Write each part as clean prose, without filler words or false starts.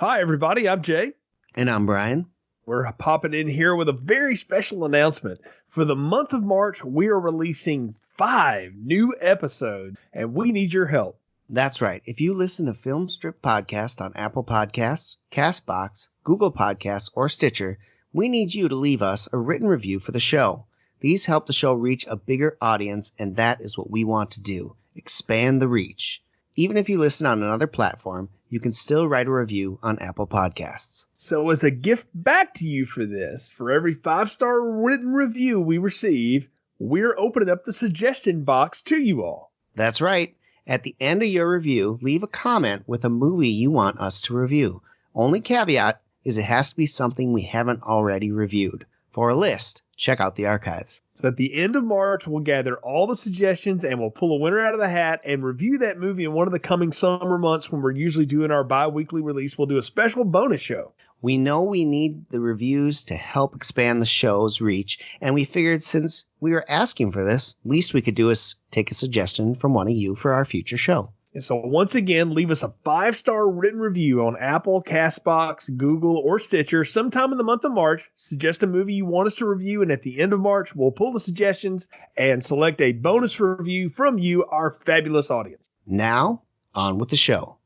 Hi, everybody. I'm Jay. And I'm Brian. We're popping in here with a very special announcement. For the month of March, we are releasing 5 new episodes, and we need your help. That's right. If you listen to Film Strip Podcast on Apple Podcasts, CastBox, Google Podcasts, or Stitcher, we need you to leave us a written review for the show. These help the show reach a bigger audience, and that is what we want to do. Expand the reach. Even if you listen on another platform, you can still write a review on Apple Podcasts. So as a gift back to you for this, for every 5-star written review we receive, we're opening up the suggestion box to you all. That's right. At the end of your review, leave a comment with a movie you want us to review. Only caveat is it has to be something we haven't already reviewed. For a list, check out the archives. So at the end of March, we'll gather all the suggestions and we'll pull a winner out of the hat and review that movie in one of the coming summer months when we're usually doing our bi-weekly release. We'll do a special bonus show. We know we need the reviews to help expand the show's reach, and we figured since we were asking for this, least we could do is take a suggestion from one of you for our future show. And so once again, leave us a 5-star written review on Apple, CastBox, Google, or Stitcher sometime in the month of March. Suggest a movie you want us to review, and at the end of March, we'll pull the suggestions and select a bonus review from you, our fabulous audience. Now, on with the show.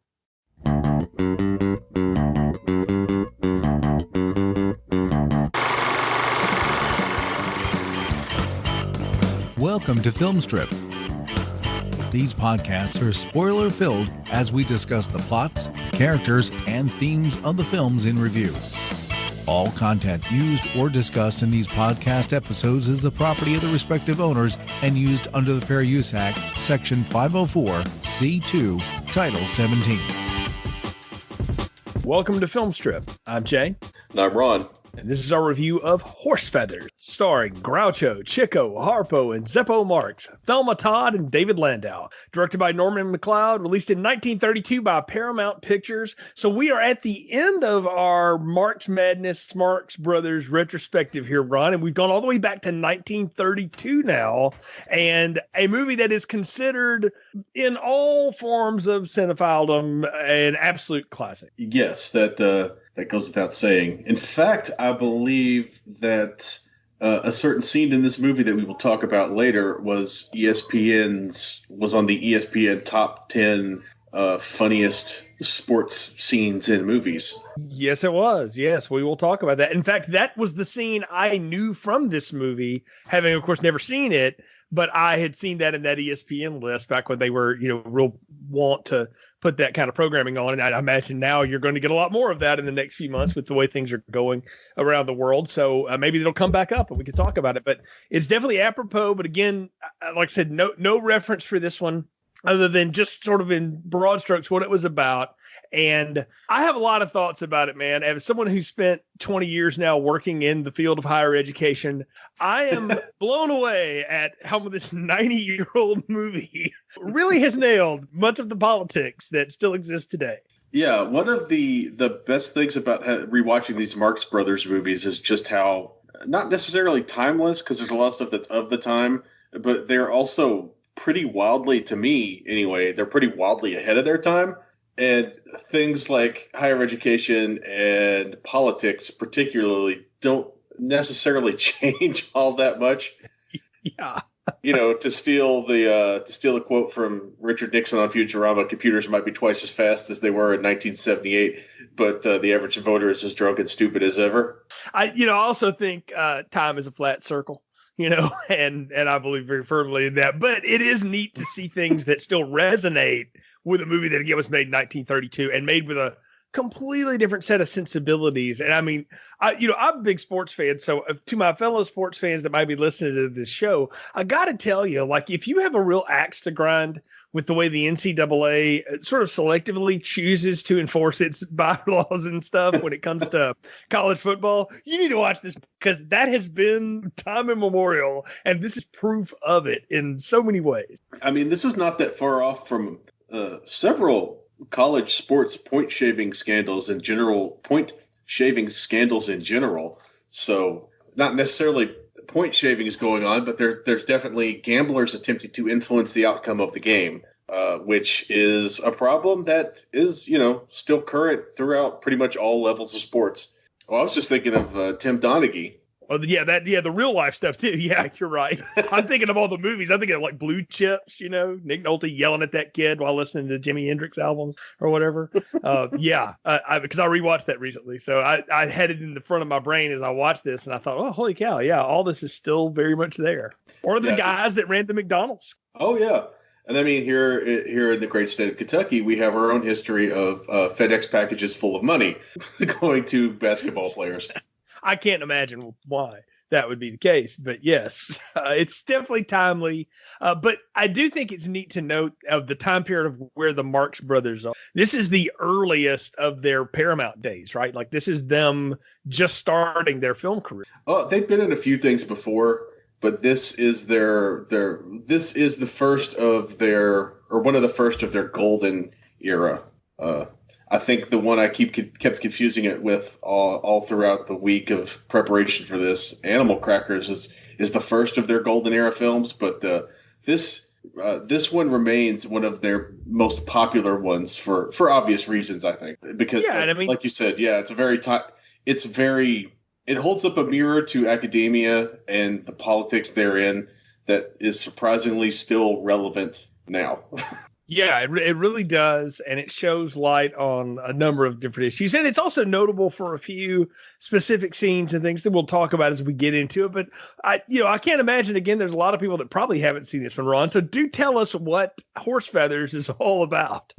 Welcome to Film Strip. These podcasts are spoiler-filled as we discuss the plots, characters, and themes of the films in review. All content used or discussed in these podcast episodes is the property of the respective owners and used under the Fair Use Act, Section 504(c)(2), Title 17. Welcome to Film Strip. I'm Jay. And I'm Ron. And this is our review of Horse Feathers, starring Groucho, Chico, Harpo, and Zeppo Marx, Thelma Todd, and David Landau. Directed by Norman MacLeod, released in 1932 by Paramount Pictures. So we are at the end of our Marx Madness, Marx Brothers retrospective here, Ron, and we've gone all the way back to 1932 now, and a movie that is considered in all forms of cinephiledom an absolute classic. Yes, that goes without saying. In fact, I believe that a certain scene in this movie that we will talk about later was on the ESPN top 10 funniest sports scenes in movies. Yes, it was. Yes, we will talk about that. In fact, that was the scene I knew from this movie, having, of course, never seen it, but I had seen that in that ESPN list back when they were, real want to put that kind of programming on. And I imagine now you're going to get a lot more of that in the next few months with the way things are going around the world. So maybe it'll come back up and we can talk about it, but it's definitely apropos. But again, like I said, no reference for this one other than just sort of in broad strokes what it was about. And I have a lot of thoughts about it, man. As someone who spent 20 years now working in the field of higher education, I am blown away at how this 90-year-old movie really has nailed much of the politics that still exists today. Yeah, one of the best things about rewatching these Marx Brothers movies is just how, not necessarily timeless, because there's a lot of stuff that's of the time, but they're also pretty wildly, to me anyway, they're pretty wildly ahead of their time. And things like higher education and politics particularly don't necessarily change all that much. Yeah. To steal the quote from Richard Nixon on Futurama, computers might be twice as fast as they were in 1978, but the average voter is as drunk and stupid as ever. I also think time is a flat circle. And I believe very firmly in that. But it is neat to see things that still resonate with a movie that, again, was made in 1932 and made with a completely different set of sensibilities. And I mean, I'm a big sports fan. So to my fellow sports fans that might be listening to this show, I got to tell you, like, if you have a real axe to grind with the way the NCAA sort of selectively chooses to enforce its bylaws and stuff when it comes to college football, you need to watch this because that has been time immemorial. And this is proof of it in so many ways. I mean, this is not that far off from several college sports point shaving scandals in general. So not necessarily point shaving is going on, but there's definitely gamblers attempting to influence the outcome of the game. which is a problem that is, still current throughout pretty much all levels of sports. Well, I was just thinking of Tim Donaghy. Oh, yeah, the real life stuff too. Yeah, you're right. I'm thinking of all the movies. I'm thinking of like Blue Chips, Nick Nolte yelling at that kid while listening to Jimi Hendrix albums or whatever. Because I rewatched that recently. So I had it in the front of my brain as I watched this, and I thought, oh, holy cow, yeah, all this is still very much there. Or the guys that ran the McDonald's. Oh, yeah. And I mean, here in the great state of Kentucky, we have our own history of FedEx packages full of money going to basketball players. I can't imagine why that would be the case, but yes, it's definitely timely. But I do think it's neat to note of the time period of where the Marx Brothers are. This is the earliest of their Paramount days, right? Like this is them just starting their film career. Oh, they've been in a few things before, but this is this is the first of their, or one of the first of their golden era. I think the one I kept confusing it with all throughout the week of preparation for this, Animal Crackers, is the first of their golden era films, but this one remains one of their most popular ones for obvious reasons, I think, because like you said, it holds up a mirror to academia and the politics therein that is surprisingly still relevant now. Yeah, it really does, and it shows light on a number of different issues, and it's also notable for a few specific scenes and things that we'll talk about as we get into it. But I can't imagine, again, there's a lot of people that probably haven't seen this one, Ron. So do tell us what Horse Feathers is all about.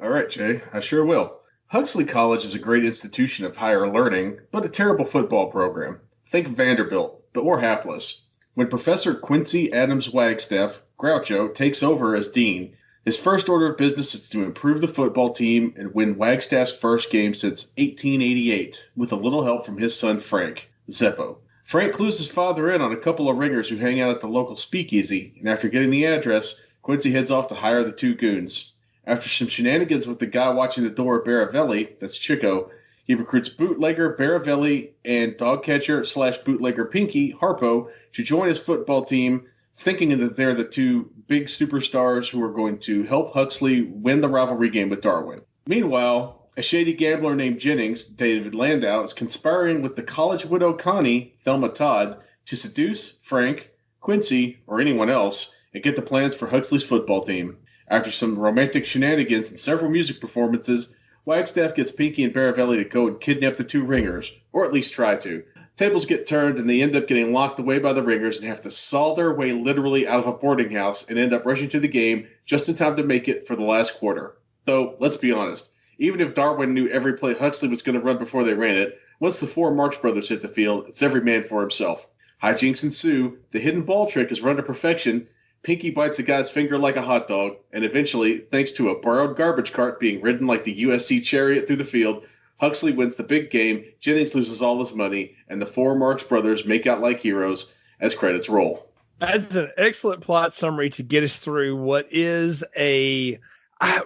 All right, Jay, I sure will. Huxley College is a great institution of higher learning, but a terrible football program. Think Vanderbilt, but more hapless. When Professor Quincy Adams Wagstaff, Groucho, takes over as dean, his first order of business is to improve the football team and win Wagstaff's first game since 1888, with a little help from his son Frank, Zeppo. Frank clues his father in on a couple of ringers who hang out at the local speakeasy, and after getting the address, Quincy heads off to hire the two goons. After some shenanigans with the guy watching the door, Baravelli, that's Chico, he recruits bootlegger Baravelli and dog catcher / bootlegger Pinky, Harpo, to join his football team, thinking that they're the two big superstars who are going to help Huxley win the rivalry game with Darwin. Meanwhile, a shady gambler named Jennings, David Landau, is conspiring with the college widow Connie, Thelma Todd, to seduce Frank, Quincy, or anyone else, and get the plans for Huxley's football team. After some romantic shenanigans and several music performances, Wagstaff gets Pinky and Baravelli to go and kidnap the two ringers, or at least try to. Tables get turned and they end up getting locked away by the ringers and have to saw their way literally out of a boarding house and end up rushing to the game just in time to make it for the last quarter. Though, let's be honest, even if Darwin knew every play Huxley was going to run before they ran it, once the four Marx Brothers hit the field, it's every man for himself. Hijinks ensue, the hidden ball trick is run to perfection, Pinky bites a guy's finger like a hot dog, and eventually, thanks to a borrowed garbage cart being ridden like the USC chariot through the field, Huxley wins the big game, Jennings loses all his money, and the four Marx Brothers make out like heroes as credits roll. That's an excellent plot summary to get us through what is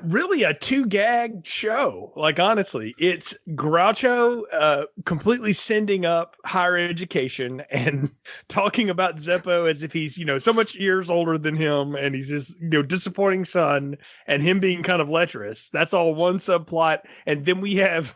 really a two-gag show. Like, honestly, it's Groucho completely sending up higher education and talking about Zeppo as if he's, so much years older than him, and he's his, disappointing son, and him being kind of lecherous. That's all one subplot. And then we have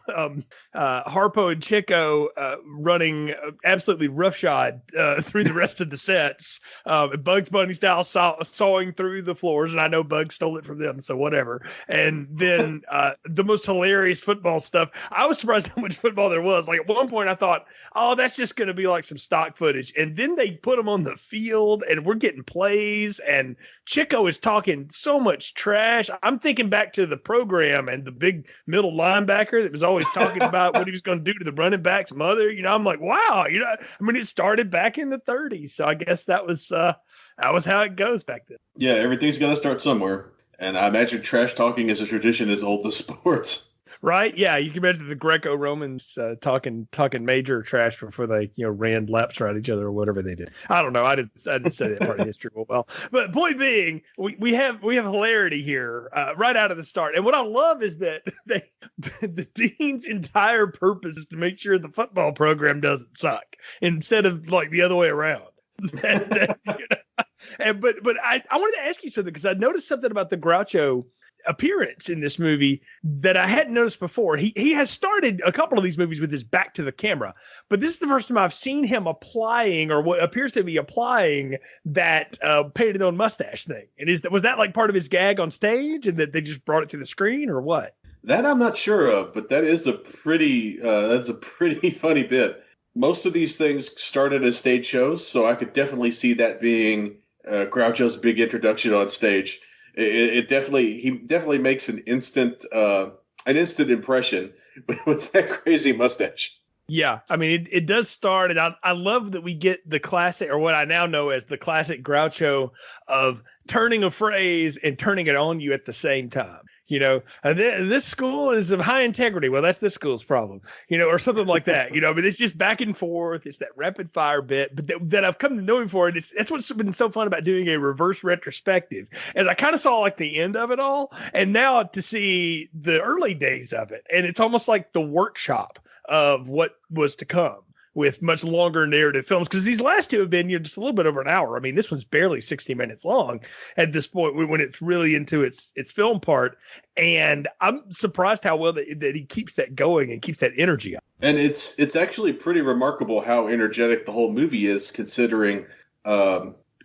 Harpo and Chico running absolutely roughshod through the rest of the sets, Bugs Bunny style, sawing through the floors. And I know Bugs stole it from them, so whatever. And then the most hilarious football stuff. I was surprised how much football there was. Like, at one point I thought, oh, that's just going to be like some stock footage. And then they put them on the field and we're getting plays, and Chico is talking so much trash. I'm thinking back to the program and the big middle linebacker that was always talking about what he was going to do to the running back's mother. I'm like, wow, it started back in the 30s. So I guess that was how it goes back then. Yeah, everything's got to start somewhere. And I imagine trash talking is a tradition as old as sports. Right? Yeah, you can imagine the Greco-Romans talking major trash before they, ran laps around each other or whatever they did. I don't know. I didn't study that part of history well. But point being, we have hilarity here right out of the start. And what I love is that the dean's entire purpose is to make sure the football program doesn't suck instead of like the other way around. But I wanted to ask you something because I noticed something about the Groucho appearance in this movie that I hadn't noticed before. He has started a couple of these movies with his back to the camera, but this is the first time I've seen him applying, or what appears to be applying, that painted on mustache thing. And was that like part of his gag on stage, and that they just brought it to the screen, or what? That I'm not sure of, but that is that's a pretty funny bit. Most of these things started as stage shows, so I could definitely see that being Groucho's big introduction on stage. He definitely makes an instant impression with that crazy mustache. Yeah, I mean, it does start, and I love that we get the classic, or what I now know as the classic Groucho of turning a phrase and turning it on you at the same time. You know, this school is of high integrity. Well, that's this school's problem, you know, or something like that. You know, but it's just back and forth. It's that rapid fire bit, but that I've come to know him for. And that's what's been so fun about doing a reverse retrospective, as I kind of saw like the end of it all, and now to see the early days of it, and it's almost like the workshop of what was to come, with much longer narrative films, because these last two have been just a little bit over an hour. I mean, this one's barely 60 minutes long at this point when it's really into its film part. And I'm surprised how well that he keeps that going and keeps that energy up. And it's actually pretty remarkable how energetic the whole movie is, considering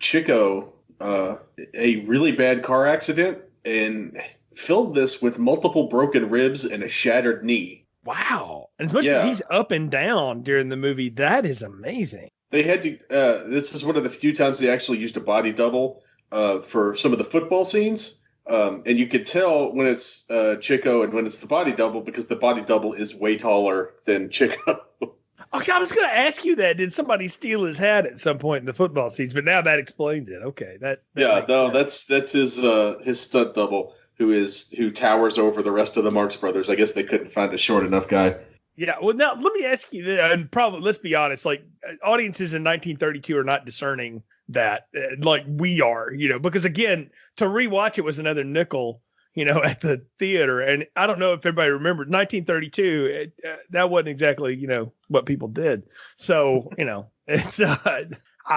Chico, a really bad car accident, and filmed this with multiple broken ribs and a shattered knee. Wow. And as much as he's up and down during the movie, that is amazing. They had to, this is one of the few times they actually used a body double for some of the football scenes. And you could tell when it's Chico and when it's the body double, because the body double is way taller than Chico. Okay, I was going to ask you that. Did somebody steal his hat at some point in the football scenes? But now that explains it. Okay. That's his stunt double, who towers over the rest of the Marx Brothers. I guess they couldn't find a short enough guy. Yeah, well, now let me ask you, and probably let's be honest, like audiences in 1932 are not discerning that like we are, you know, because again, to rewatch it was another nickel, you know, at the theater. And I don't know if everybody remembered 1932, that wasn't exactly, you know, what people did. So, you know, it's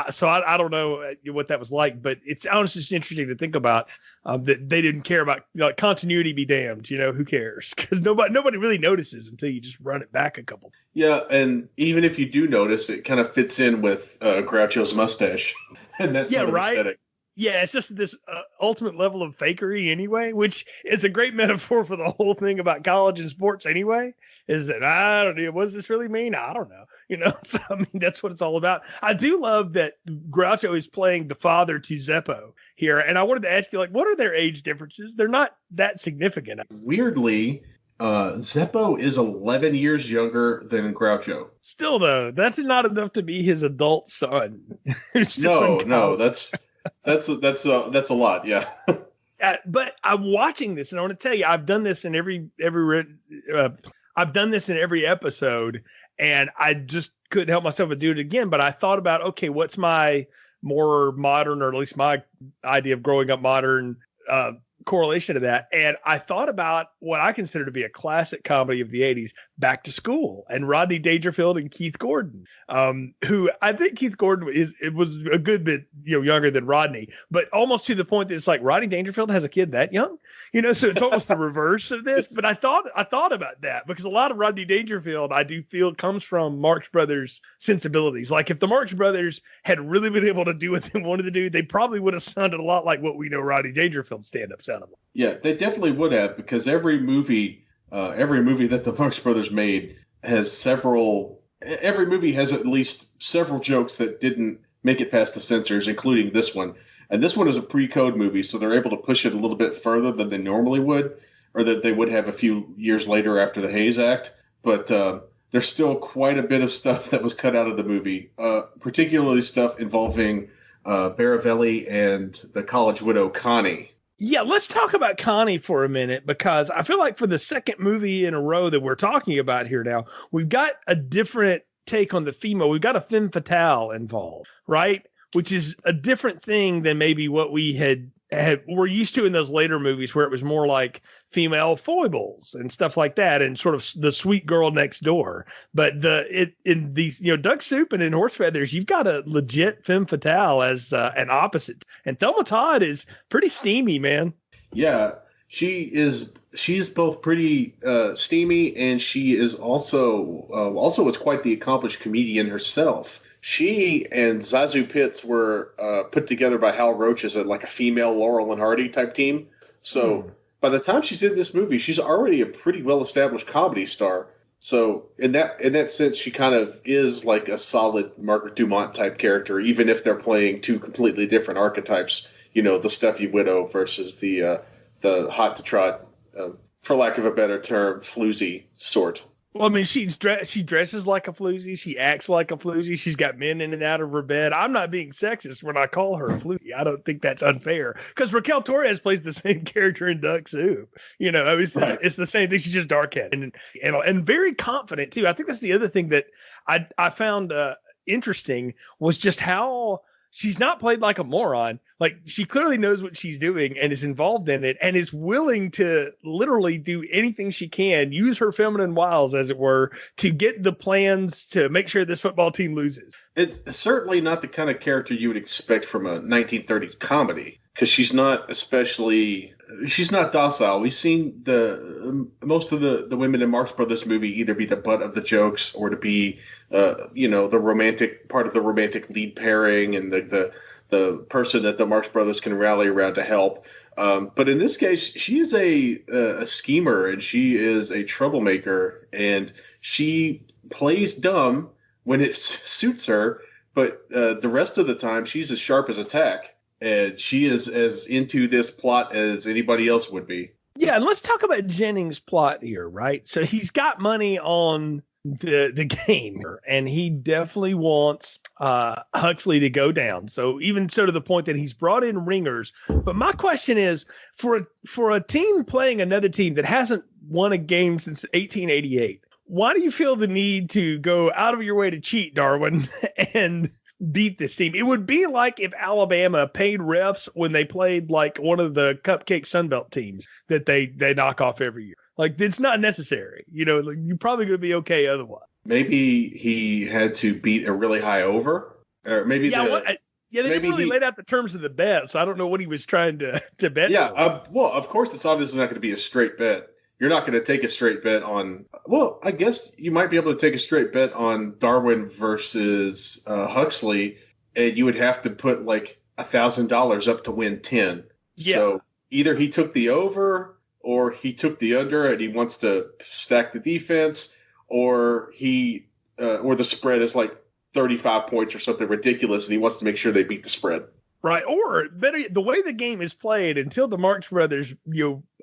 so I don't know what that was like, but it's honestly just interesting to think about that they didn't care about, like, continuity be damned, you know, who cares? Because nobody really notices until you just run it back a couple. Yeah, and even if you do notice, it kind of fits in with Groucho's mustache, and that's sort of aesthetic. Yeah, it's just this ultimate level of fakery anyway, which is a great metaphor for the whole thing about college and sports anyway, is that I don't know, what does this really mean? I don't know. You know, so I mean, that's what it's all about. I do love that Groucho is playing the father to Zeppo here. And I wanted to ask you, like, what are their age differences? They're not that significant. Weirdly, Zeppo is 11 years younger than Groucho. Still, though, that's not enough to be his adult son. No, that's a lot. Yeah. But I'm watching this, and I want to tell you, I've done this in every episode, and I just couldn't help myself but do it again. But I thought about, okay, what's my more modern, or at least my idea of growing up modern, correlation to that? And I thought about what I consider to be a classic comedy of the 80s, Back to School, and Rodney Dangerfield and Keith Gordon, who I think Keith Gordon was a good bit, you know, younger than Rodney, but almost to the point that it's like Rodney Dangerfield has a kid that young, you know, so it's almost the reverse of this. But I thought about that because a lot of Rodney Dangerfield, I do feel, comes from Marx Brothers sensibilities. Like if the Marx Brothers had really been able to do what they wanted to do, they probably would have sounded a lot like what we know Rodney Dangerfield stand-up sounded like. Yeah, they definitely would have, because every movie that the Marx Brothers made has every movie has at least several jokes that didn't make it past the censors, including this one. And this one is a pre-code movie, so they're able to push it a little bit further than they normally would, or that they would have a few years later after the Hayes Act. But there's still quite a bit of stuff that was cut out of the movie, particularly stuff involving Baravelli and the college widow Connie. Yeah, let's talk about Connie for a minute, because I feel like for the second movie in a row that we're talking about here now, we've got a different take on the female. We've got a femme fatale involved, right? Which is a different thing than maybe what we had we're used to in those later movies where it was more like female foibles and stuff like that, and sort of the sweet girl next door. But in these, Duck Soup and in Horse Feathers, you've got a legit femme fatale as an opposite. And Thelma Todd is pretty steamy, man. Yeah, she's both pretty steamy, and she is also was quite the accomplished comedian herself. She and Zazu Pitts were put together by Hal Roach as a female Laurel and Hardy type team. So by the time she's in this movie, she's already a pretty well established comedy star. So in that sense, she kind of is like a solid Margaret Dumont type character, even if they're playing two completely different archetypes. The Steffi Widow versus the hot to trot, for lack of a better term, floozy sort. Well, I mean, she dresses like a floozy. She acts like a floozy. She's got men in and out of her bed. I'm not being sexist when I call her a floozy. I don't think that's unfair, because Raquel Torres plays the same character in Duck Soup. It's the same thing. She's just dark-headed and very confident too. I think that's the other thing that I found interesting, was just how she's not played like a moron. Like, she clearly knows what she's doing and is involved in it and is willing to literally do anything she can, use her feminine wiles, as it were, to get the plans to make sure this football team loses. It's certainly not the kind of character you would expect from a 1930s comedy, because she's not docile. We've seen most of the women in Marx Brothers movie either be the butt of the jokes or to be the romantic part of the romantic lead pairing and the person that the Marx Brothers can rally around to help. But in this case, she is a schemer, and she is a troublemaker, and she plays dumb when it suits her. But the rest of the time, she's as sharp as a tack. And she is as into this plot as anybody else would be. Yeah, and let's talk about Jennings' plot here, right? So he's got money on the game, and he definitely wants Huxley to go down. So even so, to the point that he's brought in ringers. But my question is, for a team playing another team that hasn't won a game since 1888, why do you feel the need to go out of your way to cheat, Darwin, and beat this team? It would be like if Alabama paid refs when they played like one of the cupcake Sunbelt teams that they knock off every year. Like, it's not necessary. You're probably going to be okay otherwise. Maybe he had to beat a really high over, or maybe they didn't really laid out the terms of the bet, so I don't know what he was trying to bet. Yeah, well, of course, it's obviously not going to be a straight bet. You're not going to take a straight bet on. Well, I guess you might be able to take a straight bet on Darwin versus Huxley, and you would have to put like $1,000 up to win 10. Yeah. So either he took the over, or he took the under, and he wants to stack the defense, or or the spread is like 35 points or something ridiculous, and he wants to make sure they beat the spread. Right, or better, the way the game is played, until the Marx Brothers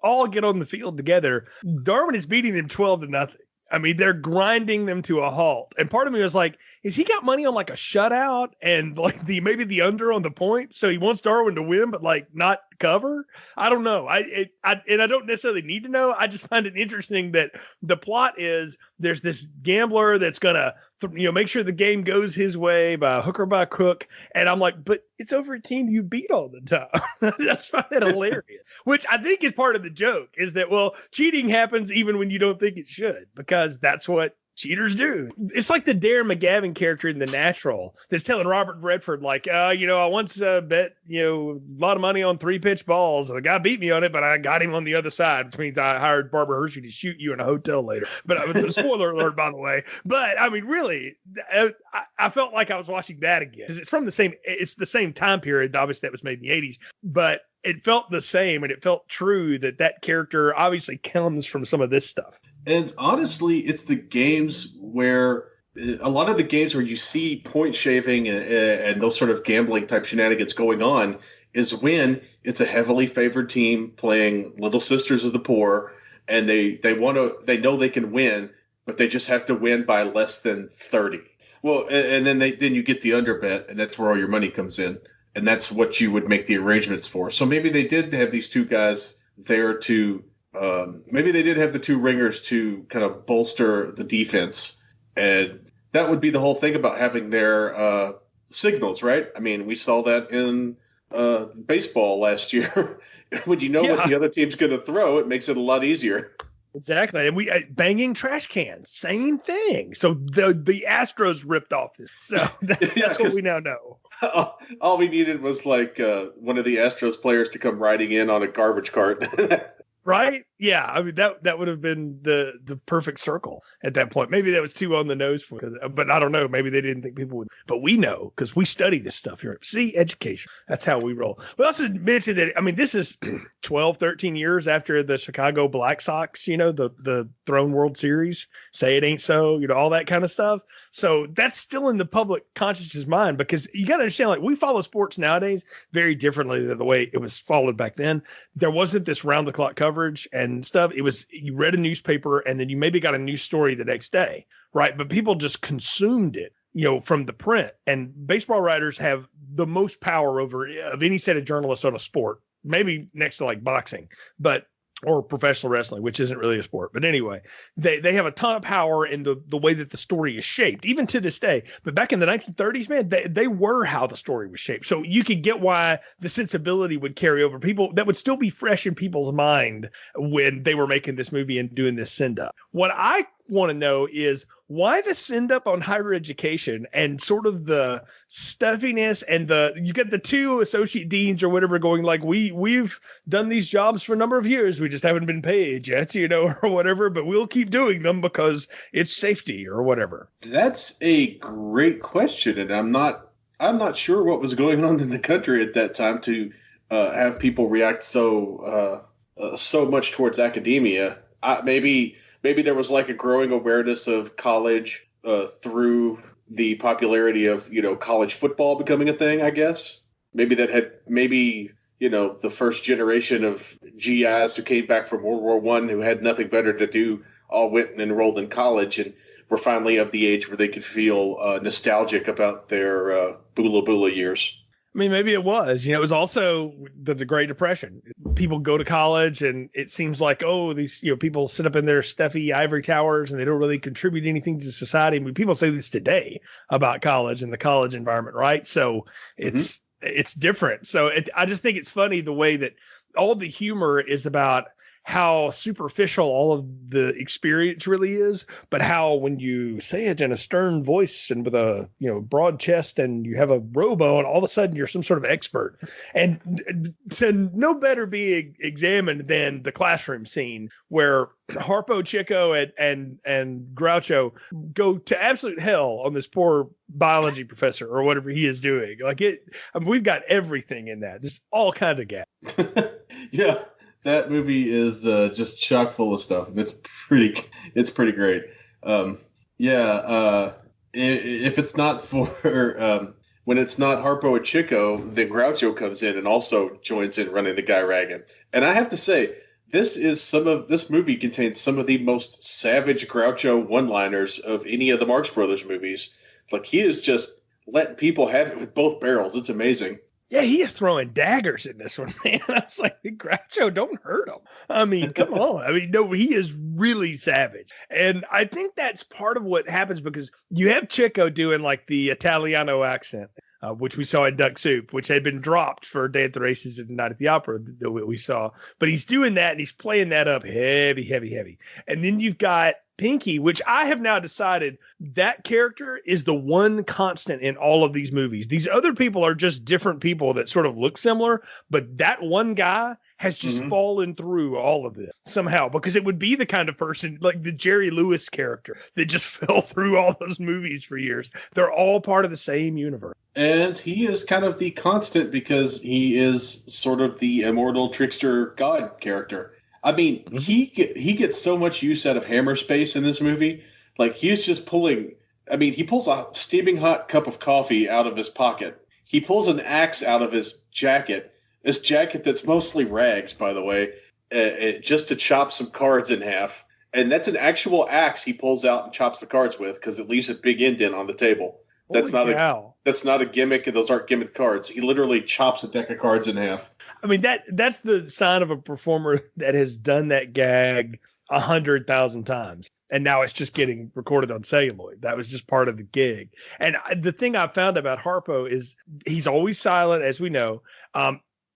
all get on the field together, Darwin is beating them 12-0. I mean, they're grinding them to a halt. And part of me was like, is he got money on like a shutout and like maybe the under on the points? So he wants Darwin to win, but like not cover? I don't know. I don't necessarily need to know. I just find it interesting that the plot is there's this gambler that's gonna make sure the game goes his way by hook or by crook. And I'm like, but it's over a team you beat all the time. I just find that hilarious. Which I think is part of the joke, is that, well, cheating happens even when you don't think it should, because that's what cheaters do. It's like the Darren McGavin character in The Natural that's telling Robert Redford, like, I once bet, a lot of money on 3-pitch balls. The guy beat me on it, but I got him on the other side, which means I hired Barbara Hershey to shoot you in a hotel later. But spoiler alert, by the way. But I mean, really, I felt like I was watching that again, because it's the same time period. Obviously, that was made in the 80s, but it felt the same, and it felt true that character obviously comes from some of this stuff. And honestly, it's the games where a lot of the games where you see point shaving and those sort of gambling type shenanigans going on is when it's a heavily favored team playing Little Sisters of the Poor, and they know they can win, but they just have to win by less than 30. Well, and then you get the under bet, and that's where all your money comes in, and that's what you would make the arrangements for. So maybe they did have these two guys there to. Maybe they did have the two ringers to kind of bolster the defense, and that would be the whole thing about having their signals, right? I mean, we saw that in baseball last year. When you know what Yeah. the other team's going to throw, it makes it a lot easier. Exactly, and we banging trash cans, same thing. So the Astros ripped off this, so Yeah, that's what 'cause we now know. all we needed was like one of the Astros players to come riding in on a garbage cart. Right? Yeah, I mean that would have been the perfect circle at that point. Maybe that was too on the nose for, but I don't know. Maybe they didn't think people would. But we know because we study this stuff here. See, education. That's how we roll. We also mentioned that. I mean, this is 12, 13 years after the Chicago Black Sox. The Throne World Series. Say it ain't so. All that kind of stuff. So that's still in the public consciousness mind because you got to understand, like we follow sports nowadays very differently than the way it was followed back then. There wasn't this round the clock coverage and stuff. It was you read a newspaper and then you maybe got a news story the next day, right? But people just consumed it, from the print. And baseball writers have the most power over of any set of journalists on a sport, maybe next to like boxing, or professional wrestling, which isn't really a sport. But anyway, they have a ton of power in the way that the story is shaped, even to this day. But back in the 1930s, man, they were how the story was shaped. So you could get why the sensibility would carry over. People that would still be fresh in people's mind when they were making this movie and doing this send up. What I want to know is why the send up on higher education and sort of the stuffiness and you get the two associate deans or whatever going like we've done these jobs for a number of years, we just haven't been paid yet, or whatever, but we'll keep doing them because it's safety or whatever. That's a great question, and I'm not sure what was going on in the country at that time to have people react so much towards academia. Maybe there was like a growing awareness of college through the popularity of college football becoming a thing. I guess maybe the first generation of GIs who came back from World War I who had nothing better to do all went and enrolled in college and were finally of the age where they could feel nostalgic about their Bula Bula years. I mean, maybe it was. It was also the Great Depression. People go to college, and it seems like, these people sit up in their stuffy ivory towers, and they don't really contribute anything to society. I mean, people say this today about college and the college environment, right? So it's different. So I just think it's funny the way that all the humor is about how superficial all of the experience really is, but how when you say it in a stern voice and with a broad chest and you have a robe on, all of a sudden you're some sort of expert. And to no better be examined than the classroom scene where Harpo, Chico, and Groucho go to absolute hell on this poor biology professor or whatever he is doing. We've got everything in that. There's all kinds of gaps. Yeah. That movie is just chock full of stuff, and it's pretty great. If it's not for when it's not Harpo and Chico, then Groucho comes in and also joins in running the guy ragged. And I have to say, this movie contains some of the most savage Groucho one-liners of any of the Marx Brothers movies. Like he is just letting people have it with both barrels. It's amazing. Yeah, he is throwing daggers in this one, man. I was like, Groucho, don't hurt him. I mean, come on. I mean, no, he is really savage. And I think that's part of what happens because you have Chico doing like the Italiano accent, which we saw in Duck Soup, which had been dropped for Day at the Races and Night at the Opera that we saw. But he's doing that and he's playing that up heavy, heavy, heavy. And then you've got Pinky, which I have now decided that character is the one constant in all of these movies. These other people are just different people that sort of look similar, but that one guy has just fallen through all of this somehow because it would be the kind of person like the Jerry Lewis character that just fell through all those movies for years. They're all part of the same universe. And he is kind of the constant because he is sort of the immortal trickster god character. I mean, he gets so much use out of hammer space in this movie. Like, he's just pulling... I mean, he pulls a steaming hot cup of coffee out of his pocket. He pulls an axe out of his jacket. This jacket that's mostly rags, by the way, just to chop some cards in half. And that's an actual axe he pulls out and chops the cards with because it leaves a big indent on the table. That's not a gimmick, and those aren't gimmick cards. He literally chops a deck of cards in half. I mean, that's the sign of a performer that has done that gag 100,000 times. And now it's just getting recorded on celluloid. That was just part of the gig. And the thing I found about Harpo is he's always silent, as we know.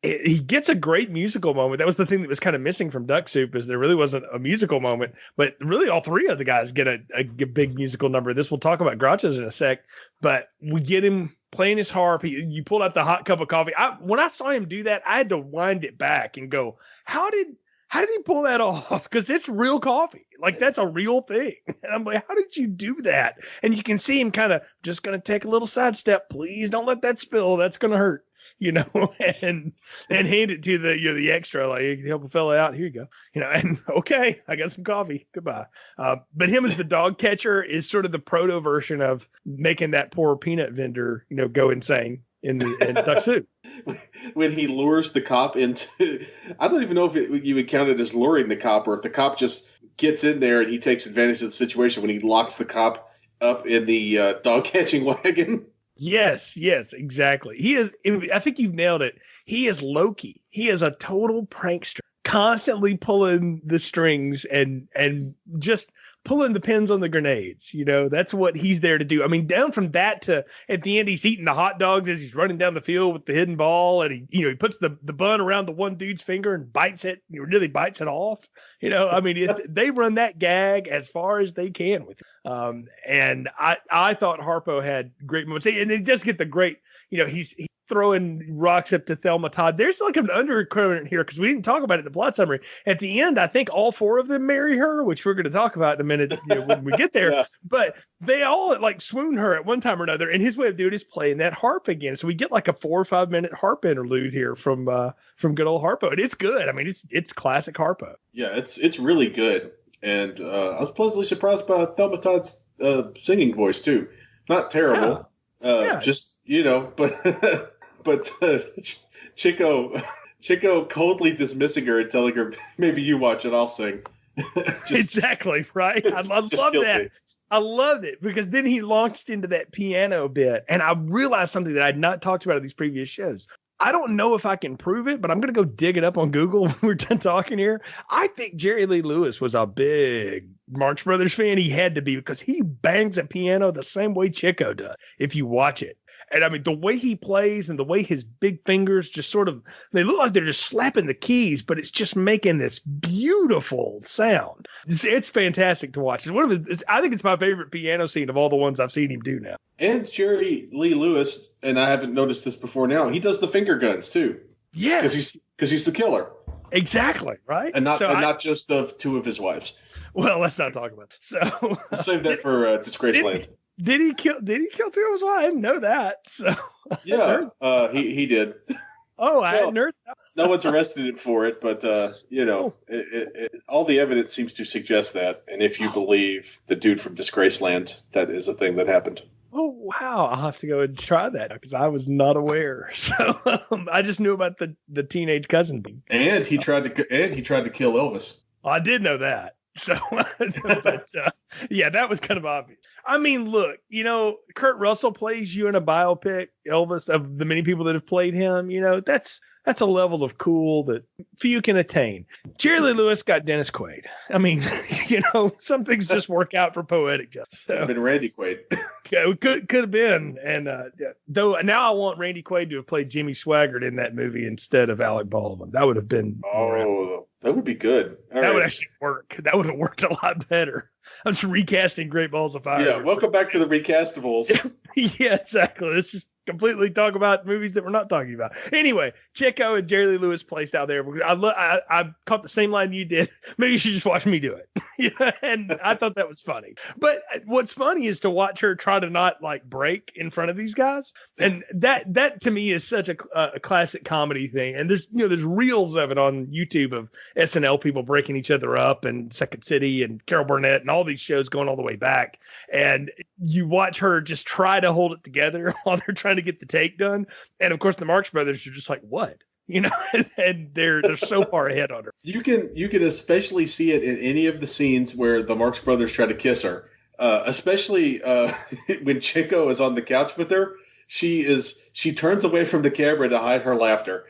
He gets a great musical moment. That was the thing that was kind of missing from Duck Soup, is there really wasn't a musical moment, but really all three of the guys get a big musical number. This, we'll talk about Groucho's in a sec, but we get him playing his harp. You pulled out the hot cup of coffee. When I saw him do that, I had to wind it back and go, how did he pull that off? Because it's real coffee. Like, that's a real thing. And I'm like, how did you do that? And you can see him kind of just going to take a little sidestep. Please don't let that spill. That's going to hurt. And hand it to the extra, like, help a fella out. Here you go. And okay, I got some coffee. Goodbye. But him as the dog catcher is sort of the proto version of making that poor peanut vendor, go insane in Duck Soup. When he lures the cop into, I don't even know if you would count it as luring the cop, or if the cop just gets in there and he takes advantage of the situation when he locks the cop up in the dog catching wagon. Yes, exactly. He is. I think you've nailed it. He is Loki. He is a total prankster, constantly pulling the strings and just pulling the pins on the grenades. That's what he's there to do. I mean, down from that to at the end, he's eating the hot dogs as he's running down the field with the hidden ball, and he puts the bun around the one dude's finger and bites it. He really bites it off. I mean, they run that gag as far as they can with it. And I thought Harpo had great moments, and he does get the great. He's throwing rocks up to Thelma Todd. There's like an undercurrent here, because we didn't talk about it in the plot summary. At the end, I think all four of them marry her, which we're going to talk about in a minute when we get there. Yeah. But they all like swoon her at one time or another, and his way of doing it is playing that harp again. So we get like a 4 or 5 minute harp interlude here from good old Harpo, and it's good. I mean, it's classic Harpo. Yeah, it's really good, and I was pleasantly surprised by Thelma Todd's singing voice too. Not terrible. Yeah. Just but Chico coldly dismissing her and telling her, maybe you watch it, I'll sing. Exactly, right? I love that. I loved it, because then he launched into that piano bit, and I realized something that I'd not talked about in these previous shows. I don't know if I can prove it, but I'm going to go dig it up on Google when we're done talking here. I think Jerry Lee Lewis was a big Marx Brothers fan. He had to be, because he bangs a piano the same way Chico does, if you watch it. And I mean, the way he plays and the way his big fingers just sort of, they look like they're just slapping the keys, but it's just making this beautiful sound. It's fantastic to watch. I think it's my favorite piano scene of all the ones I've seen him do now. And Jerry Lee Lewis, and I haven't noticed this before now, he does the finger guns too. Yeah. Because he's the killer. Exactly, right? And not just of two of his wives. Well, let's not talk about that. So I'll save that for Disgraceland. Did he kill two of his wives? I didn't know that. So yeah, he did. Oh, I hadn't heard that. No one's arrested him for it, but all the evidence seems to suggest that. And if you believe the dude from Disgraceland, that is a thing that happened. Oh wow! I'll have to go and try that, because I was not aware. So I just knew about the teenage cousin thing. And he tried to kill Elvis. I did know that. So, but yeah, that was kind of obvious. I mean, look, Kurt Russell plays you in a biopic, Elvis, of the many people that have played him. That's a level of cool that few can attain. Jerry Lee Lewis got Dennis Quaid. I mean, some things just work out for poetic justice. So, been Randy Quaid. Could have been. And though now I want Randy Quaid to have played Jimmy Swaggart in that movie instead of Alec Baldwin. That would have been. Oh, that would be good. That would actually work. That would have worked a lot better. I'm just recasting Great Balls of Fire. Yeah, welcome back to the Recastables. Yeah, exactly. Let's just completely talk about movies that we're not talking about. Anyway, Chico and Jerry Lee Lewis placed out there. I caught the same line you did. Maybe you should just watch me do it. And I thought that was funny. But what's funny is to watch her try to not break in front of these guys. And that to me is such a classic comedy thing. And there's reels of it on YouTube of SNL people breaking each other up, and Second City and Carol Burnett and all these shows going all the way back. And you watch her just try to hold it together while they're trying to get the take done. And of course the Marx Brothers are just like, what? And they're so far ahead on her. You can especially see it in any of the scenes where the Marx Brothers try to kiss her. Especially when Chico is on the couch with her, she turns away from the camera to hide her laughter.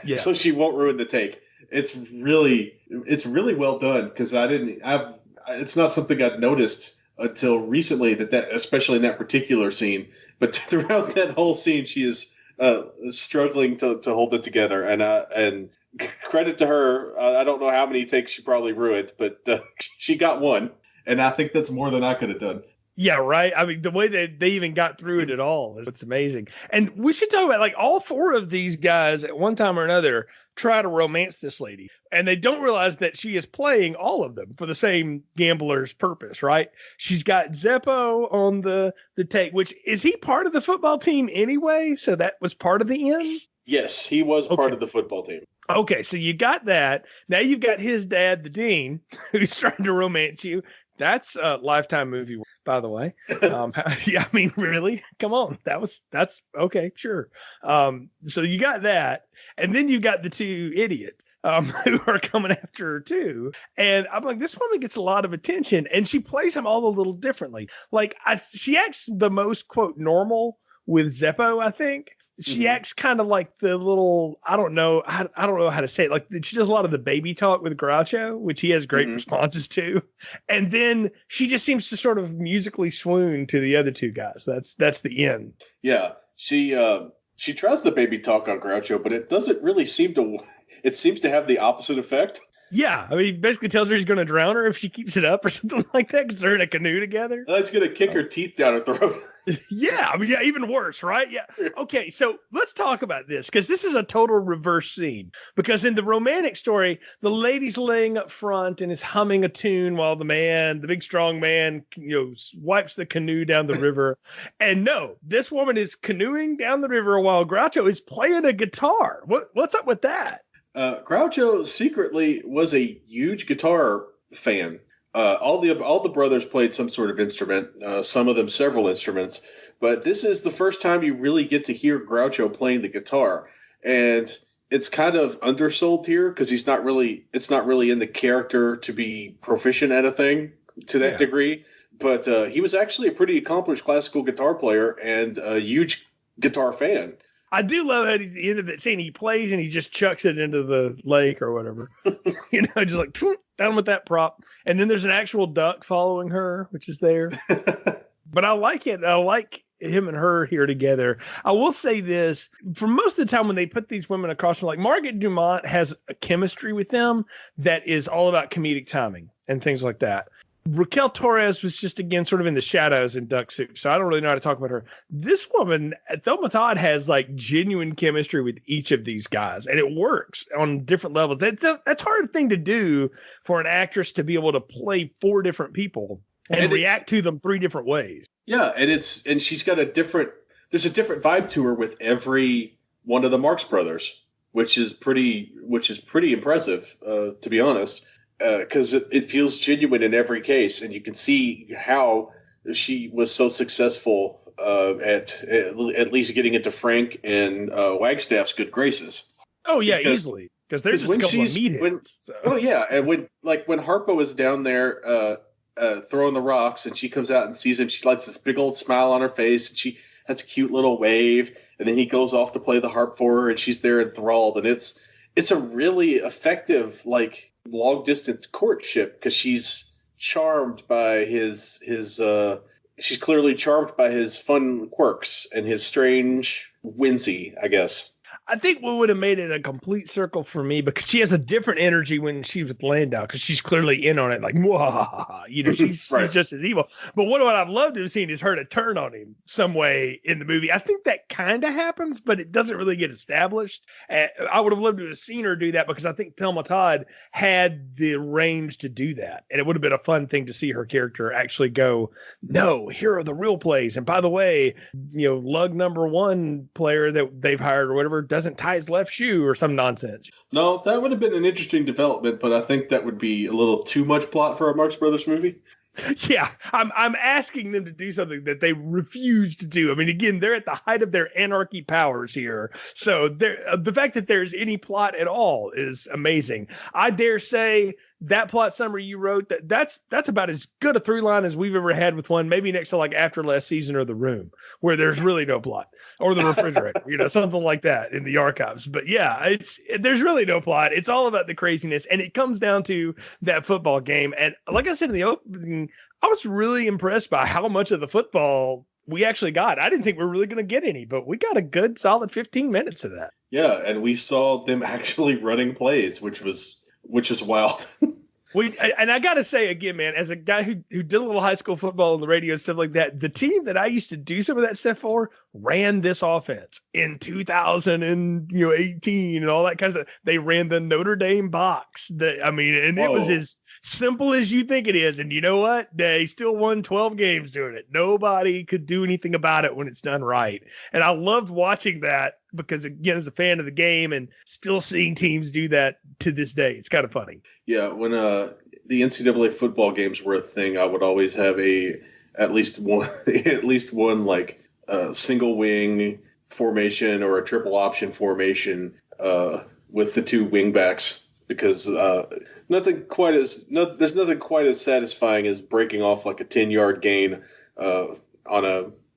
Yeah. So she won't ruin the take. it's really well done because it's not something I'd noticed until recently that especially in that particular scene, but throughout that whole scene, she is struggling to hold it together, and credit to her. I don't know how many takes she probably ruined, but she got one, and I think that's more than I could have done. Yeah, right. I mean, the way that they even got through it at all is what's amazing. And we should talk about like all four of these guys at one time or another try to romance this lady, and they don't realize that she is playing all of them for the same gambler's purpose, right? She's got Zeppo on the take, which is he part of the football team anyway? So that was part of the end? Yes, he was part of the football team. Okay, so you got that. Now you've got his dad, the dean, who's trying to romance you. That's a Lifetime movie, by the way. Yeah, I mean, really? Come on. That's okay, sure. So you got that, and then you got the two idiots who are coming after her too. And I'm like, this woman gets a lot of attention, and she plays them all a little differently. Like she acts the most quote normal with Zeppo, I think. She acts kind of like the little, I don't know how to say it. Like she does a lot of the baby talk with Groucho, which he has great responses to. And then she just seems to sort of musically swoon to the other two guys. That's the end. Yeah. She tries the baby talk on Groucho, but it doesn't really seems to have the opposite effect. Yeah, I mean, he basically tells her he's going to drown her if she keeps it up or something like that because they're in a canoe together. That's going to kick her teeth down her throat. Yeah, I mean, yeah, even worse, right? Yeah. Okay, so let's talk about this because this is a total reverse scene. Because in the romantic story, the lady's laying up front and is humming a tune while the big strong man, wipes the canoe down the river. And no, this woman is canoeing down the river while Groucho is playing a guitar. What's up with that? Groucho secretly was a huge guitar fan. All the brothers played some sort of instrument, some of them several instruments, but this is the first time you really get to hear Groucho playing the guitar, and it's kind of undersold here because it's not really in the character to be proficient at a thing to that degree. But he was actually a pretty accomplished classical guitar player and a huge guitar fan. I do love at the end of that scene, he plays and he just chucks it into the lake or whatever. Just like down with that prop. And then there's an actual duck following her, which is there. But I like it. I like him and her here together. I will say this, for most of the time when they put these women across from, like Margaret Dumont has a chemistry with them that is all about comedic timing and things like that. Raquel Torres was just, again, sort of in the shadows in Duck Soup, so I don't really know how to talk about her. This woman, Thelma Todd, has like genuine chemistry with each of these guys, and it works on different levels. That's a hard thing to do for an actress to be able to play four different people and react to them three different ways. Yeah, and she's got there's a different vibe to her with every one of the Marx Brothers, which is pretty impressive, to be honest. Because it feels genuine in every case, and you can see how she was so successful at least getting into Frank and Wagstaff's good graces. Oh yeah, easily, because there's just a couple of meatheads. Oh yeah, and when Harpo is down there throwing the rocks, and she comes out and sees him, she lights this big old smile on her face, and she has a cute little wave, and then he goes off to play the harp for her, and she's there enthralled, and it's a really effective long distance courtship because she's charmed by his she's clearly charmed by his fun quirks and his strange whimsy, I guess. I think what would have made it a complete circle for me, because she has a different energy when she's with Landau, because she's clearly in on it, like, she's right. She's just as evil. But what I'd love to have seen is her to turn on him some way in the movie. I think that kind of happens, but it doesn't really get established. I would have loved to have seen her do that, because I think Thelma Todd had the range to do that. And it would have been a fun thing to see her character actually go, no, here are the real plays. And by the way, lug number one player that they've hired or whatever doesn't tie his left shoe or some nonsense. No, that would have been an interesting development, but I think that would be a little too much plot for a Marx Brothers movie. Yeah, I'm asking them to do something that they refuse to do. I mean, again, they're at the height of their anarchy powers here. So the fact that there's any plot at all is amazing. I dare say that plot summary you wrote, that's about as good a through line as we've ever had with one, maybe next to like After Last Season or The Room, where there's really no plot, or The Refrigerator, something like that in the archives. But yeah, there's really no plot. It's all about the craziness, and it comes down to that football game. And like I said in the opening, I was really impressed by how much of the football we actually got. I didn't think we were really going to get any, but we got a good solid 15 minutes of that. Yeah, and we saw them actually running plays, which was wild. And I got to say again, man, as a guy who did a little high school football on the radio and stuff like that, the team that I used to do some of that stuff for ran this offense in 2018 and all that kind of stuff. They ran the Notre Dame box. It was as simple as you think it is. And you know what? They still won 12 games doing it. Nobody could do anything about it when it's done right. And I loved watching that because, again, as a fan of the game and still seeing teams do that to this day, it's kind of funny. Yeah, when the NCAA football games were a thing, I would always have at least one like single wing formation or a triple option formation with the two wing backs, because there's nothing quite as satisfying as breaking off like a 10-yard gain on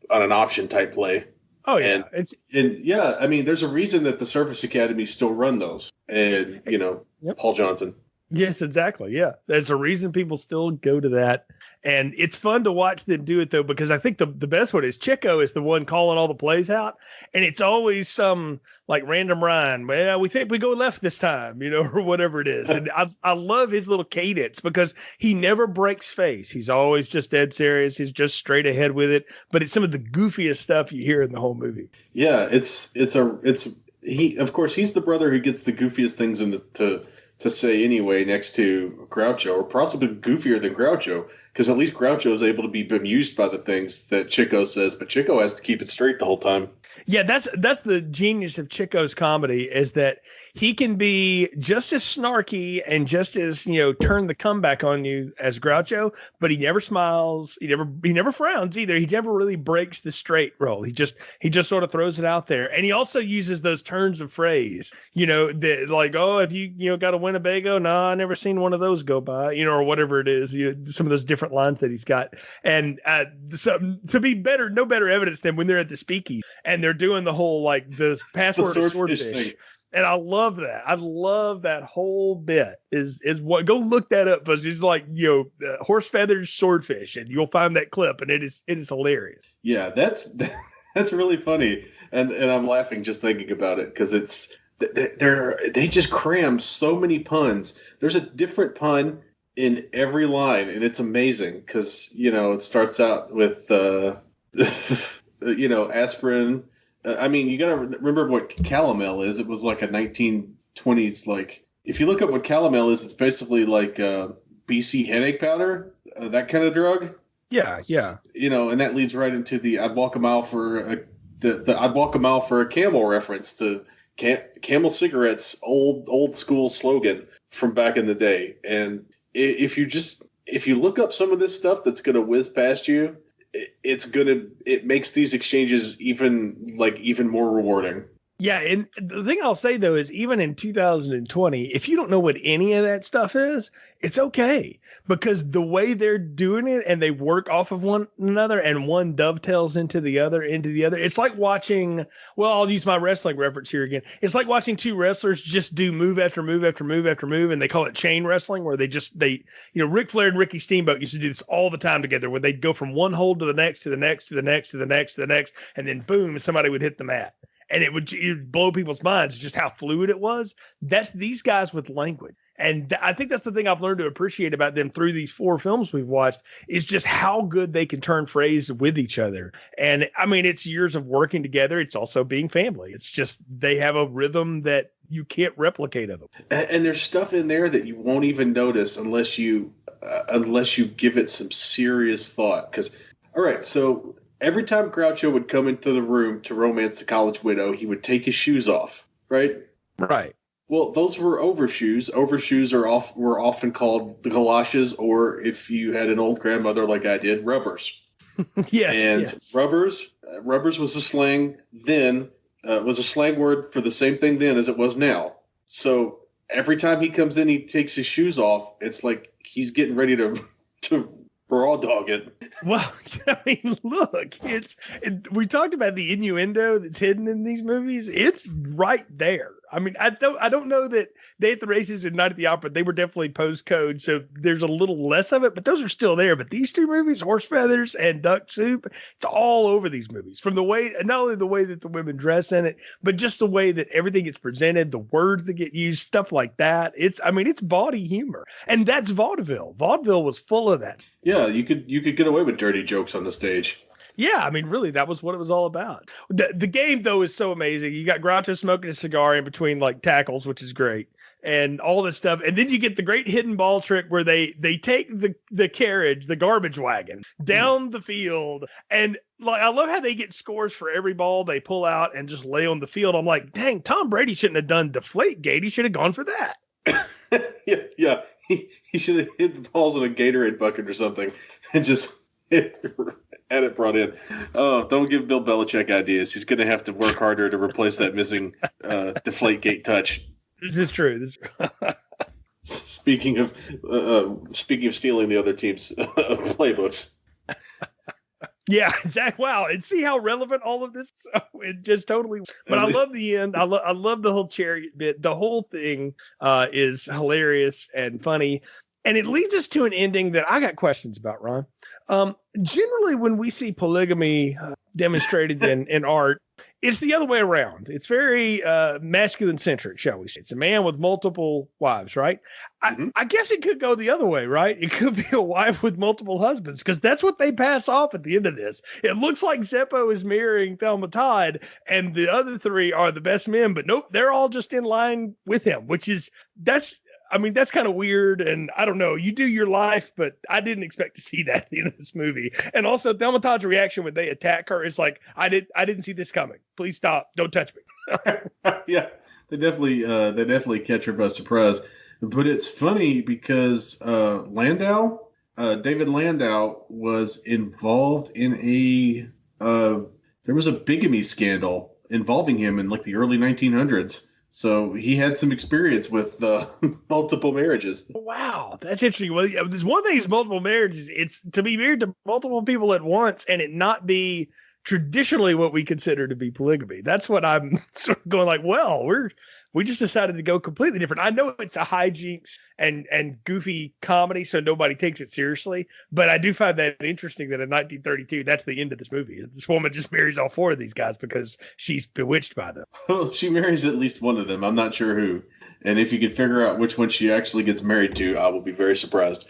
an option type play. Oh yeah, there's a reason that the Surface Academies still run those, and Yep. Paul Johnson. Yes, exactly. Yeah. There's a reason people still go to that. And it's fun to watch them do it, though, because I think the best one is Chico is the one calling all the plays out. And it's always some like random Ryan. Well, we think we go left this time, or whatever it is. And I love his little cadence because he never breaks face. He's always just dead serious. He's just straight ahead with it. But it's some of the goofiest stuff you hear in the whole movie. Yeah, of course, he's the brother who gets the goofiest things to say anyway, next to Groucho, or possibly goofier than Groucho, because at least Groucho is able to be bemused by the things that Chico says, but Chico has to keep it straight the whole time. Yeah, that's the genius of Chico's comedy, is that he can be just as snarky and just as, turn the comeback on you as Groucho, but he never smiles. He never frowns either. He never really breaks the straight roll. He just sort of throws it out there. And he also uses those turns of phrase, like, oh, if you got a Winnebago, no, I never seen one of those go by, or whatever it is, some of those different lines that he's got. And so to be no better evidence than when they're at the speakeasy and they're doing the whole, like, the password of swordfish. And I love that. I love that whole bit is what, go look that up, because it's like, horse feathers, swordfish, and you'll find that clip, and it is hilarious. Yeah, that's really funny. And I'm laughing just thinking about it, because they just cram so many puns. There's a different pun in every line, and it's amazing because, it starts out with, aspirin. You got to remember what calomel is. It was like a 1920s, like, if you look up what calomel is, it's basically like BC headache powder, that kind of drug. Yeah, yeah. And that leads right into the I'd walk a mile for I'd walk a mile for a Camel reference to Camel cigarettes, old school slogan from back in the day. And if you look up some of this stuff that's going to whiz past you, it makes these exchanges even more rewarding. Yeah, and the thing I'll say, though, is even in 2020, if you don't know what any of that stuff is, it's okay, because the way they're doing it and they work off of one another and one dovetails into the other. It's like watching, well, I'll use my wrestling reference here again. It's like watching two wrestlers just do move after move after move after move, and they call it chain wrestling, where Ric Flair and Ricky Steamboat used to do this all the time together, where they'd go from one hold to the next, to the next, to the next, to the next, to the next, and then boom, somebody would hit the mat. And it would blow people's minds just how fluid it was. That's these guys with language. And I think that's the thing I've learned to appreciate about them through these 4 films we've watched, is just how good they can turn phrase with each other. And it's years of working together. It's also being family. It's just, they have a rhythm that you can't replicate of them. And there's stuff in there that you won't even notice unless you give it some serious thought. Because, all right, so every time Groucho would come into the room to romance the college widow, he would take his shoes off, right? Right. Well, those were overshoes. Overshoes were often called the galoshes, or if you had an old grandmother like I did, rubbers. Yes. Rubbers was a slang then, was a slang word for the same thing then as it was now. So every time he comes in, he takes his shoes off. It's like he's getting ready to raw dog it. Well, I mean, look, we talked about the innuendo that's hidden in these movies. It's right there. I mean, I don't know that Day at the Races and Night at the Opera, they were definitely postcode, so there's a little less of it, but those are still there. But these two movies, Horse Feathers and Duck Soup, it's all over these movies. From the way, not only the way that the women dress in it, but just the way that everything gets presented, the words that get used, stuff like that. It's bawdy humor, and that's vaudeville. Vaudeville was full of that. Yeah, you could get away with dirty jokes on the stage. Yeah, I mean, really, that was what it was all about. The game, though, is so amazing. You got Groucho smoking a cigar in between like tackles, which is great, and all this stuff. And then you get the great hidden ball trick where they take the carriage, the garbage wagon, down the field. And like, I love how they get scores for every ball they pull out and just lay on the field. I'm like, dang, Tom Brady shouldn't have done Deflategate. He should have gone for that. yeah. He should have hit the balls in a Gatorade bucket or something and just had it brought in. Oh, don't give Bill Belichick ideas. He's going to have to work harder to replace that missing Deflategate touch. This is true. Speaking of stealing the other team's playbooks. Yeah, exactly. Wow, and see how relevant all of this. So it just totally. But I love the end. I love the whole chariot bit. The whole thing is hilarious and funny, and it leads us to an ending that I got questions about, Ron. Generally, when we see polygamy demonstrated in art, it's the other way around. It's very masculine centric, shall we say. It's a man with multiple wives, right? I guess it could go the other way, right? It could be a wife with multiple husbands, because that's what they pass off at the end of this. It looks like Zeppo is marrying Thelma Todd, and the other three are the best men, but nope, they're all just in line with him, that's kind of weird. And I don't know, you do your life, but I didn't expect to see that at the end of this movie. And also Thelma Todd's reaction when they attack her is like, I didn't see this coming. Please stop. Don't touch me. Yeah, they definitely catch her by surprise. But it's funny because David Landau was involved in there was a bigamy scandal involving him in like the early 1900s. So he had some experience with multiple marriages. Wow, that's interesting. Well, there's one thing is multiple marriages. It's to be married to multiple people at once and it not be traditionally what we consider to be polygamy. That's what I'm sort of going like, well, we just decided to go completely different. I know it's a hijinks and goofy comedy, so nobody takes it seriously. But I do find that interesting that in 1932, that's the end of this movie. This woman just marries all four of these guys because she's bewitched by them. Well, she marries at least one of them. I'm not sure who. And if you could figure out which one she actually gets married to, I will be very surprised.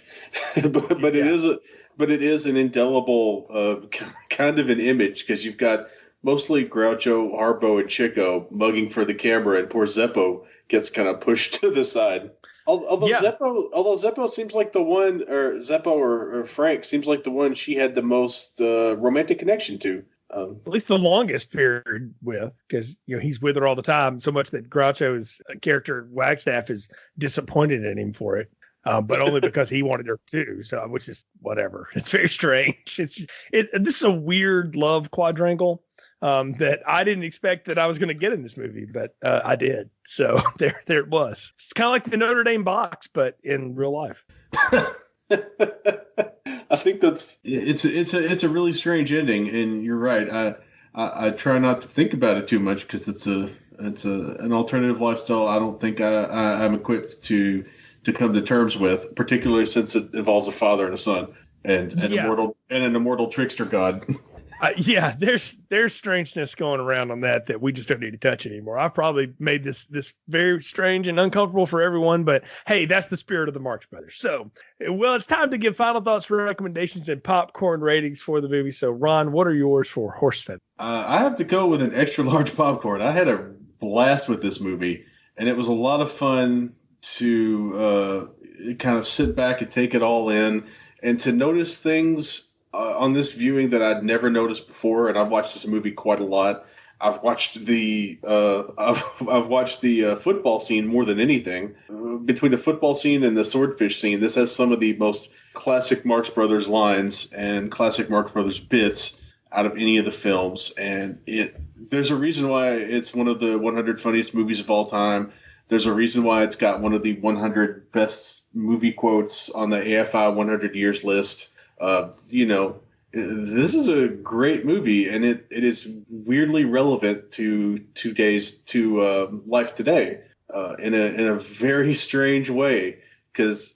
but it is an indelible kind of an image, because you've got mostly Groucho, Harpo, and Chico mugging for the camera, and poor Zeppo gets kind of pushed to the side. Although Zeppo seems like the one, or Zeppo or Frank seems like the one she had the most romantic connection to. At least the longest period with, because he's with her all the time, so much that Groucho's character Wagstaff is disappointed in him for it. But only because he wanted her too. So, which is whatever. It's very strange. This is a weird love quadrangle that I didn't expect that I was going to get in this movie, but I did. So there it was. It's kind of like the Notre Dame box, but in real life. I think it's a really strange ending, and you're right. I try not to think about it too much because it's an alternative lifestyle. I don't think I'm equipped to come to terms with, particularly since it involves a father and a son and an immortal trickster god. Yeah, there's strangeness going around on that we just don't need to touch anymore. I've probably made this very strange and uncomfortable for everyone, but hey, that's the spirit of the Marx Brothers. So, well, it's time to give final thoughts, recommendations, and popcorn ratings for the movie. So, Ron, what are yours for Horse Feather? I have to go with an extra large popcorn. I had a blast with this movie, and it was a lot of fun to kind of sit back and take it all in, and to notice things on this viewing that I'd never noticed before. And I've watched this movie quite a lot. I've watched the football scene more than anything. Between the football scene and the swordfish scene, this has some of the most classic Marx Brothers lines and classic Marx Brothers bits out of any of the films. And there's a reason why it's one of the 100 funniest movies of all time. There's a reason why it's got one of the 100 best movie quotes on the AFI 100 years list. This is a great movie, and it is weirdly relevant to life today in a very strange way. Because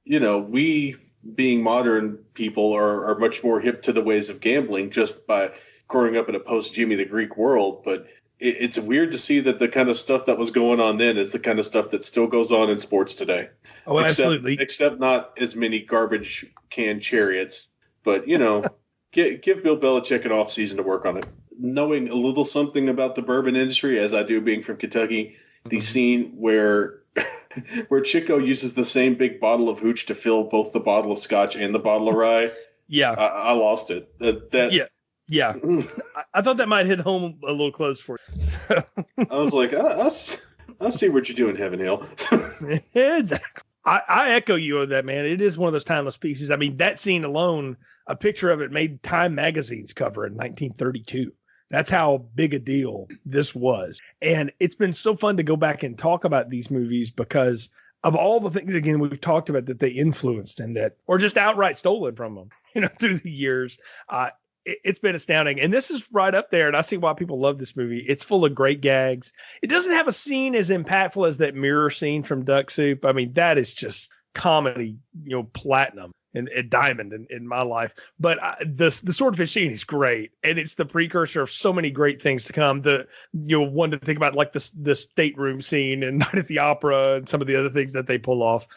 we being modern people are much more hip to the ways of gambling just by growing up in a post Jimmy the Greek world. But it's weird to see that the kind of stuff that was going on then is the kind of stuff that still goes on in sports today. Oh, absolutely. Except not as many garbage can chariots. But, give Bill Belichick an off season to work on it. Knowing a little something about the bourbon industry, as I do being from Kentucky, the scene where Chico uses the same big bottle of hooch to fill both the bottle of scotch and the bottle of rye. Yeah. I lost it. Yeah. I thought that might hit home a little close for you. I was like, I see what you're doing, Heaven Hill. Exactly. I echo you on that, man. It is one of those timeless pieces. I mean, that scene alone, a picture of it made Time Magazine's cover in 1932. That's how big a deal this was. And it's been so fun to go back and talk about these movies because of all the things, again, we've talked about that they influenced and that, or just outright stolen from them, through the years. It's been astounding. And this is right up there. And I see why people love this movie. It's full of great gags. It doesn't have a scene as impactful as that mirror scene from Duck Soup. I mean, that is just comedy, platinum and diamond in my life. But the swordfish scene is great. And it's the precursor of so many great things to come. One to think about, like the stateroom scene and Night at the Opera and some of the other things that they pull off.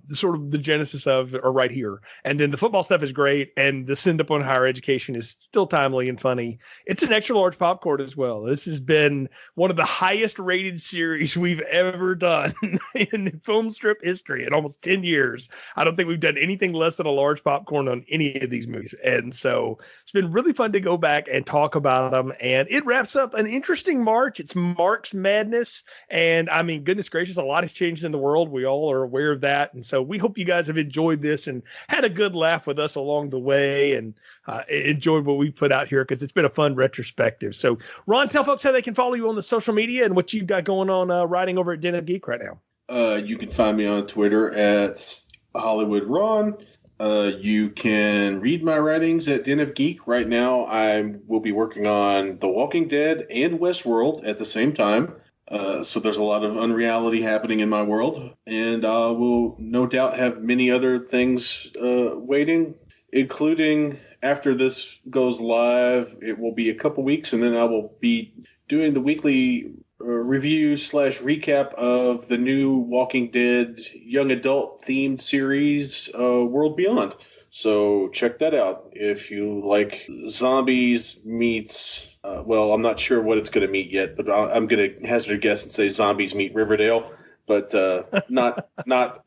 Sort of the genesis of are right here. And then the football stuff is great. And the send up on higher education is still timely and funny. It's an extra large popcorn as well. This has been one of the highest rated series we've ever done in film strip history in almost 10 years. I don't think we've done anything less than a large popcorn on any of these movies. And so it's been really fun to go back and talk about them. And it wraps up an interesting March. It's March Madness. And I mean, goodness gracious, a lot has changed in the world. We all are aware of that. And so we hope you guys have enjoyed this and had a good laugh with us along the way and enjoyed what we put out here because it's been a fun retrospective. So, Ron, tell folks how they can follow you on the social media and what you've got going on writing over at Den of Geek right now. You can find me on Twitter at Hollywood Ron. You can read my writings at Den of Geek. Right now, I will be working on The Walking Dead and Westworld at the same time. So there's a lot of unreality happening in my world, and I will no doubt have many other things waiting, including after this goes live, it will be a couple weeks, and then I will be doing the weekly review / recap of the new Walking Dead young adult themed series, World Beyond. So check that out if you like zombies meets. I'm not sure what it's going to meet yet, but I'm going to hazard a guess and say zombies meet Riverdale, but not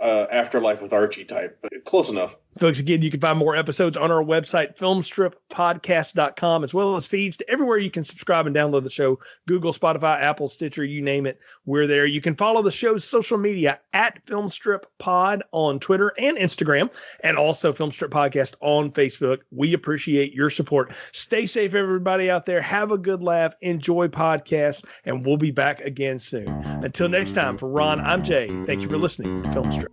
Afterlife with Archie type, but close enough. Folks, again, you can find more episodes on our website, filmstrippodcast.com, as well as feeds to everywhere you can subscribe and download the show. Google, Spotify, Apple, Stitcher, you name it. We're there. You can follow the show's social media at FilmstripPod on Twitter and Instagram, and also Filmstrip Podcast on Facebook. We appreciate your support. Stay safe, everybody out there. Have a good laugh. Enjoy podcasts, and we'll be back again soon. Until next time, for Ron, I'm Jay. Thank you for listening to Filmstrip.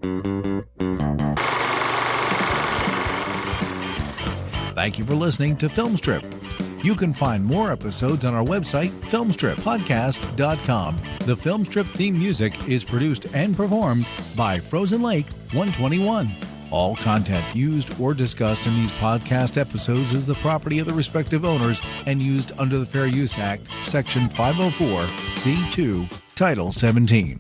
Thank you for listening to Filmstrip. You can find more episodes on our website, filmstrippodcast.com. The Filmstrip theme music is produced and performed by Frozen Lake 121. All content used or discussed in these podcast episodes is the property of the respective owners and used under the Fair Use Act, Section 504, C2, Title 17.